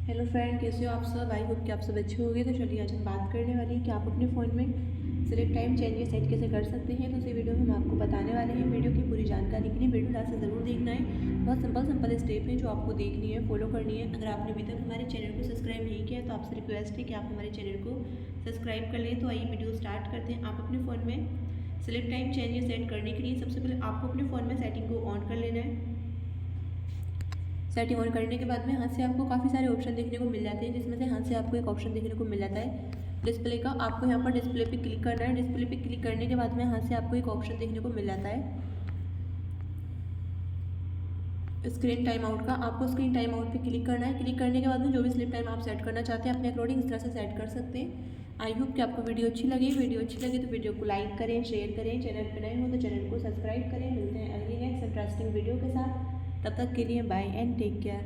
Hello friend, कैसे हो आप सब। आई होप कि आप सब अच्छे होंगे। तो चलिए आज हम बात करने वाले हैं कि आप अपने फ़ोन में सिलेक्ट टाइम चेंजेस सेट कैसे कर सकते हैं। तो इस वीडियो में हम आपको बताने वाले हैं। वीडियो की पूरी जानकारी के लिए वीडियो लास्ट से ज़रूर देखना है। बहुत सिंपल स्टेप है जो आपको देखनी है, फॉलो करनी है। अगर आपने अभी तक हमारे चैनल को सब्सक्राइब नहीं किया है तो आपसे रिक्वेस्ट है कि आप हमारे चैनल को सब्सक्राइब कर लें। तो आइए वीडियो स्टार्ट करते हैं। आप अपने फ़ोन में सिलेक्ट टाइम चेंजेस सेट करने के लिए सबसे पहले आपको अपने फ़ोन में सेटिंग को ऑन कर लेना है। सेटिंग ऑन करने के बाद में यहाँ से आपको काफ़ी सारे ऑप्शन देखने को मिल जाते हैं, जिसमें से यहाँ से आपको एक ऑप्शन देखने को मिल जाता है डिस्प्ले का। आपको यहाँ पर डिस्प्ले पे क्लिक करना है। डिस्प्ले पे क्लिक करने के बाद में यहाँ से आपको एक ऑप्शन देखने को मिल जाता है स्क्रीन टाइम आउट का। आपको स्क्रीन टाइम आउट पे क्लिक करना है। क्लिक करने के बाद में जो भी स्लिप टाइम आप सेट करना चाहते हैं अपने अकॉर्डिंग इस तरह से सेट कर सकते हैं। आई होप कि आपको वीडियो अच्छी लगी। वीडियो अच्छी लगी तो वीडियो को लाइक करें, शेयर करें। चैनल पर नए हो तो चैनल को सब्सक्राइब करें। मिलते हैं अगली नेक्स्ट इंटरेस्टिंग वीडियो के साथ। तब तक के लिए बाय एंड टेक केयर।